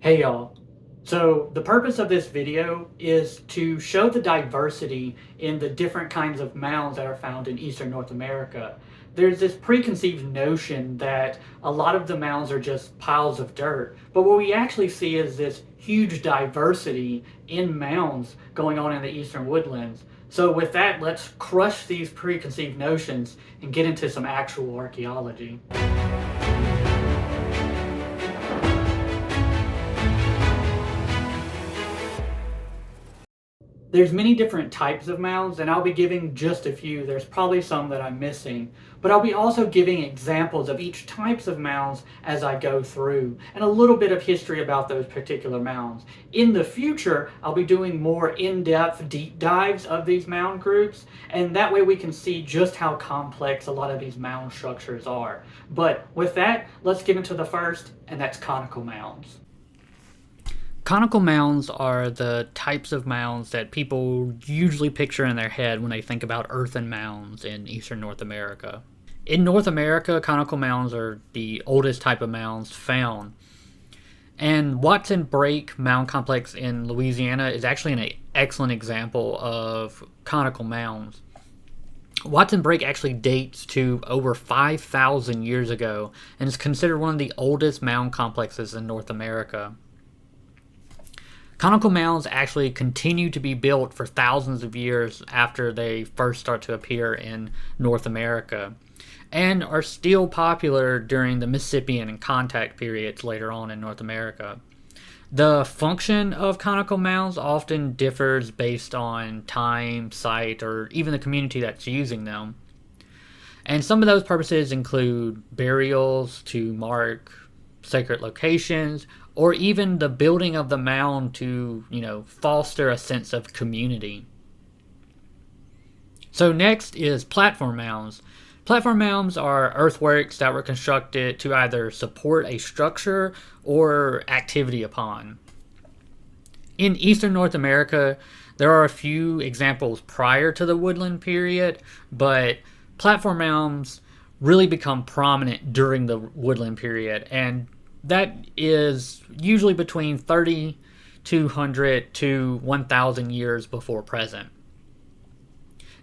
Hey y'all. So the purpose of this video is to show the diversity in the different kinds of mounds that are found in Eastern North America. There's this preconceived notion that a lot of the mounds are just piles of dirt, but what we actually see is this huge diversity in mounds going on in the Eastern Woodlands. So with that, let's crush these preconceived notions and get into some actual archaeology. There's many different types of mounds, and I'll be giving just a few. There's probably some that I'm missing, but I'll be also giving examples of each types of mounds as I go through, and a little bit of history about those particular mounds. In the future, I'll be doing more in-depth deep dives of these mound groups, and that way we can see just how complex a lot of these mound structures are. But with that, let's get into the first, and that's conical mounds. Conical mounds are the types of mounds that people usually picture in their head when they think about earthen mounds in Eastern North America. In North America, conical mounds are the oldest type of mounds found. And Watson Brake Mound Complex in Louisiana is actually an excellent example of conical mounds. Watson Brake actually dates to over 5,000 years ago and is considered one of the oldest mound complexes in North America. Conical mounds actually continue to be built for thousands of years after they first start to appear in North America, and are still popular during the Mississippian and contact periods later on in North America. The function of conical mounds often differs based on time, site, or even the community that's using them. And some of those purposes include burials to mark sacred locations, or even the building of the mound to, foster a sense of community. So next is platform mounds. Platform mounds are earthworks that were constructed to either support a structure or activity upon. In Eastern North America, there are a few examples prior to the woodland period, but platform mounds really become prominent during the woodland period, and that is usually between 3,200 to 1,000 years before present.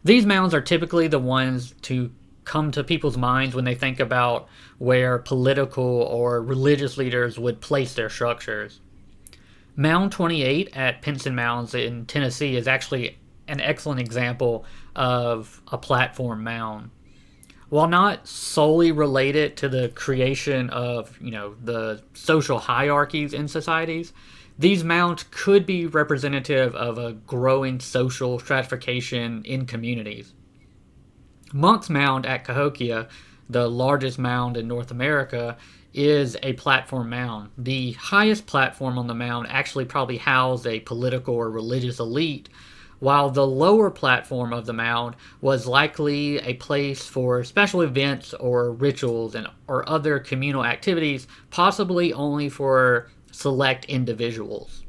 These mounds are typically the ones to come to people's minds when they think about where political or religious leaders would place their structures. Mound 28 at Pinson Mounds in Tennessee is actually an excellent example of a platform mound. While not solely related to the creation of, the social hierarchies in societies, these mounds could be representative of a growing social stratification in communities. Monk's Mound at Cahokia, the largest mound in North America, is a platform mound. The highest platform on the mound actually probably housed a political or religious elite, while the lower platform of the mound was likely a place for special events or rituals or other communal activities, possibly only for select individuals.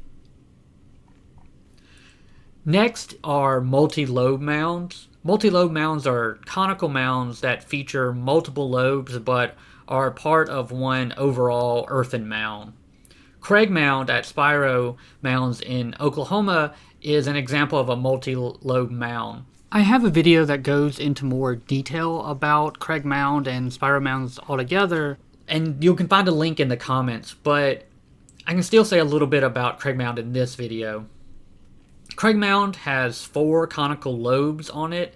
Next are multi-lobe mounds. Multi-lobe mounds are conical mounds that feature multiple lobes but are part of one overall earthen mound. Craig Mound at Spiro Mounds in Oklahoma is an example of a multi-lobe mound. I have a video that goes into more detail about Craig Mound and Spiro Mounds altogether, and you can find a link in the comments, but I can still say a little bit about Craig Mound in this video. Craig Mound has 4 conical lobes on it,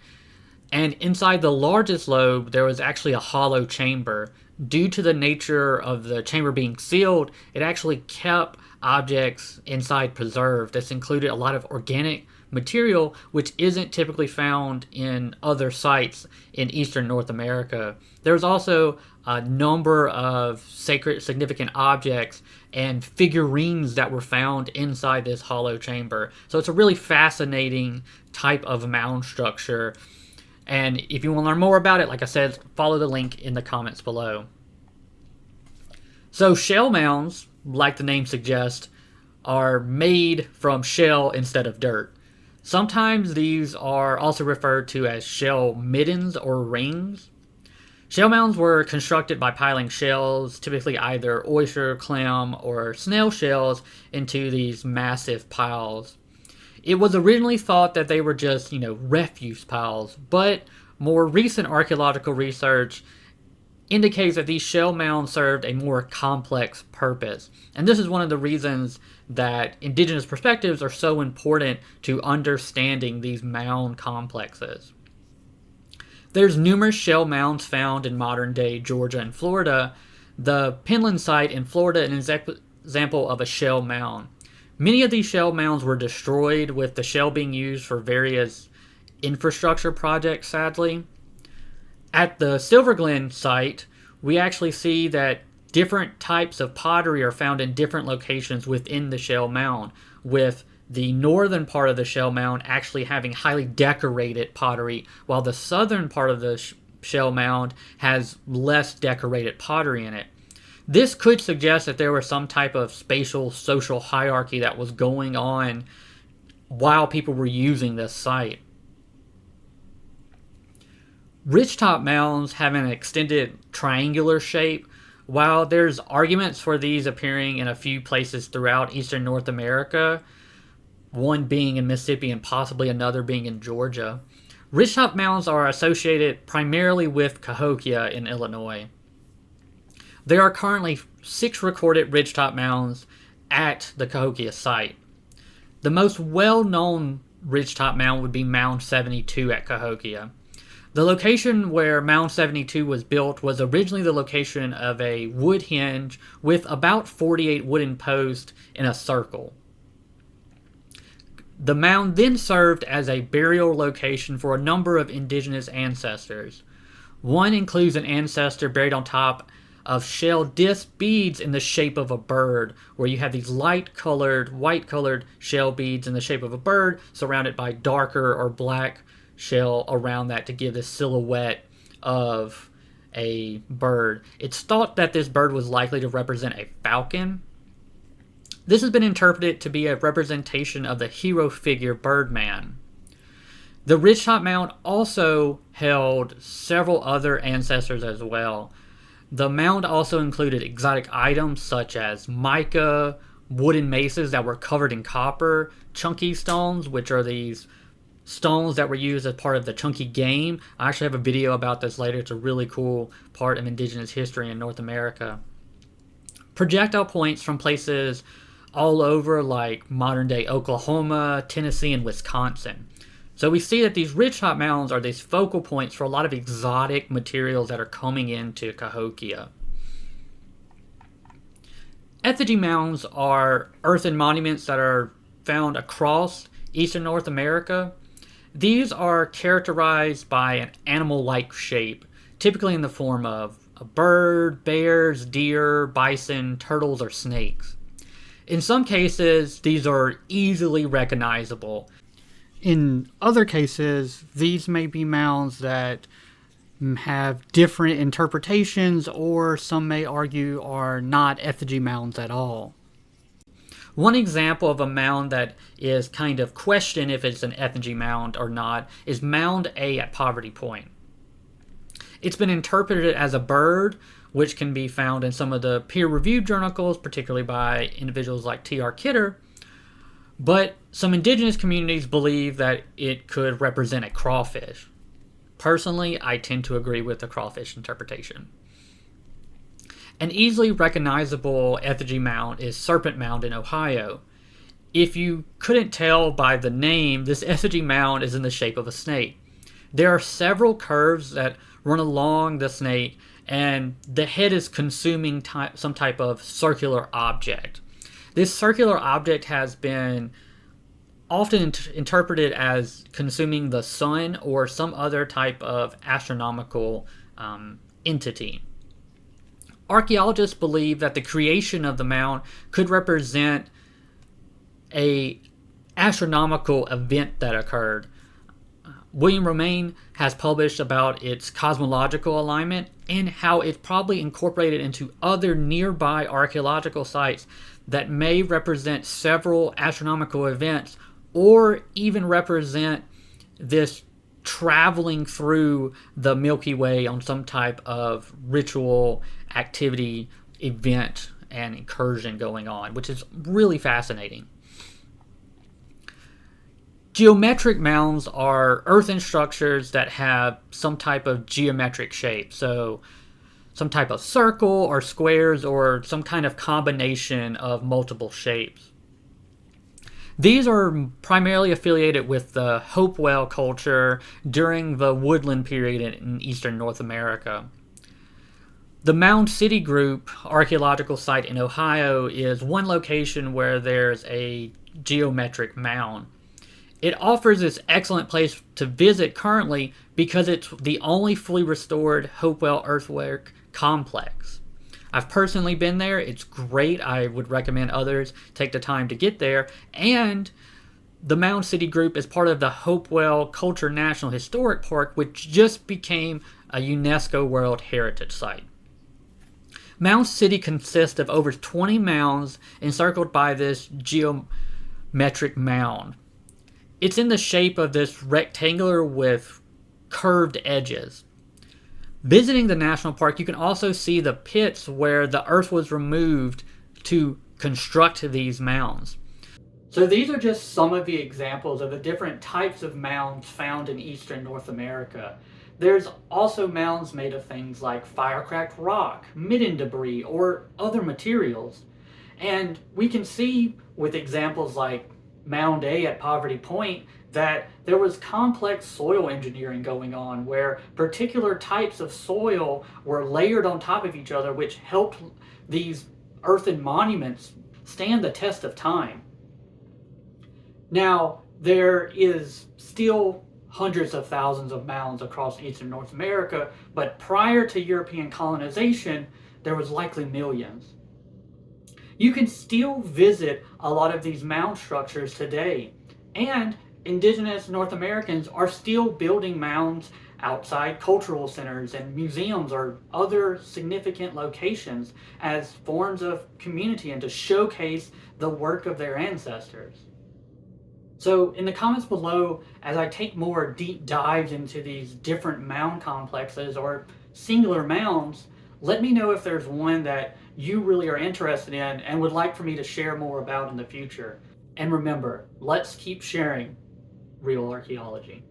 and inside the largest lobe there was actually a hollow chamber. Due to the nature of the chamber being sealed, it actually kept objects inside preserved. This included a lot of organic material, which isn't typically found in other sites in Eastern North America. There's also a number of sacred significant objects and figurines that were found inside this hollow chamber. So it's a really fascinating type of mound structure. And if you want to learn more about it, like I said, follow the link in the comments below. So shell mounds, like the name suggests, are made from shell instead of dirt. Sometimes these are also referred to as shell middens or rings. Shell mounds were constructed by piling shells, typically either oyster, clam, or snail shells, into these massive piles. It was originally thought that they were just, refuse piles, but more recent archaeological research indicates that these shell mounds served a more complex purpose. And this is one of the reasons that indigenous perspectives are so important to understanding these mound complexes. There's numerous shell mounds found in modern-day Georgia and Florida. The Penland site in Florida is an example of a shell mound. Many of these shell mounds were destroyed, with the shell being used for various infrastructure projects, sadly. At the Silver Glen site, we actually see that different types of pottery are found in different locations within the shell mound, with the northern part of the shell mound actually having highly decorated pottery, while the southern part of the shell mound has less decorated pottery in it. This could suggest that there was some type of spatial social hierarchy that was going on while people were using this site. Ridgetop mounds have an extended triangular shape. While there's arguments for these appearing in a few places throughout eastern North America, one being in Mississippi and possibly another being in Georgia, ridgetop mounds are associated primarily with Cahokia in Illinois. There are currently 6 recorded ridgetop mounds at the Cahokia site. The most well-known ridgetop mound would be Mound 72 at Cahokia. The location where Mound 72 was built was originally the location of a wood hinge with about 48 wooden posts in a circle. The mound then served as a burial location for a number of indigenous ancestors. One includes an ancestor buried on top of shell disc beads in the shape of a bird, where you have these light-colored, white-colored shell beads in the shape of a bird surrounded by darker or black shell around that to give this silhouette of a bird. It's thought that this bird was likely to represent a falcon. This has been interpreted to be a representation of the hero figure Birdman. The ridgetop mound also held several other ancestors as well. The mound also included exotic items such as mica, wooden maces that were covered in copper, chunky stones, which are these stones that were used as part of the chunky game. I actually have a video about this later. It's a really cool part of indigenous history in North America. Projectile points from places all over like modern-day Oklahoma, Tennessee, and Wisconsin. So we see that these ridgetop mounds are these focal points for a lot of exotic materials that are coming into Cahokia. Effigy mounds are earthen monuments that are found across eastern North America. These are characterized by an animal-like shape, typically in the form of a bird, bears, deer, bison, turtles, or snakes. In some cases, these are easily recognizable. In other cases, these may be mounds that have different interpretations, or some may argue are not effigy mounds at all. One example of a mound that is kind of questioned if it's an effigy mound or not is Mound A at Poverty Point. It's been interpreted as a bird, which can be found in some of the peer-reviewed journals, particularly by individuals like T.R. Kidder. But some indigenous communities believe that it could represent a crawfish. Personally, I tend to agree with the crawfish interpretation. An easily recognizable effigy mound is Serpent Mound in Ohio. If you couldn't tell by the name, this effigy mound is in the shape of a snake. There are several curves that run along the snake, and the head is consuming some type of circular object. This circular object has been often interpreted as consuming the sun or some other type of astronomical entity. Archaeologists believe that the creation of the mound could represent an astronomical event that occurred. William Romaine has published about its cosmological alignment and how it's probably incorporated into other nearby archaeological sites that may represent several astronomical events, or even represent this traveling through the Milky Way on some type of ritual activity, event, and incursion going on, which is really fascinating. Geometric mounds are earthen structures that have some type of geometric shape. So, some type of circle or squares or some kind of combination of multiple shapes. These are primarily affiliated with the Hopewell culture during the woodland period in eastern North America. The Mound City Group archaeological site in Ohio is one location where there's a geometric mound. It offers this excellent place to visit currently because it's the only fully restored Hopewell earthwork complex. I've personally been there. It's great. I would recommend others take the time to get there. And the Mound City Group is part of the Hopewell Culture National Historic Park, which just became a UNESCO World Heritage Site. Mound City consists of over 20 mounds encircled by this geometric mound. It's in the shape of this rectangular with curved edges. Visiting the national park, you can also see the pits where the earth was removed to construct these mounds. So these are just some of the examples of the different types of mounds found in eastern North America. There's also mounds made of things like fire-cracked rock, midden debris, or other materials. And we can see with examples like Mound A at Poverty Point that there was complex soil engineering going on where particular types of soil were layered on top of each other, which helped these earthen monuments stand the test of time. Now, there is still hundreds of thousands of mounds across eastern North America, but prior to European colonization, there was likely millions. You can still visit a lot of these mound structures today, and indigenous North Americans are still building mounds outside cultural centers and museums or other significant locations as forms of community and to showcase the work of their ancestors. So in the comments below, as I take more deep dives into these different mound complexes or singular mounds, let me know if there's one that you really are interested in and would like for me to share more about in the future. And remember, let's keep sharing real archaeology.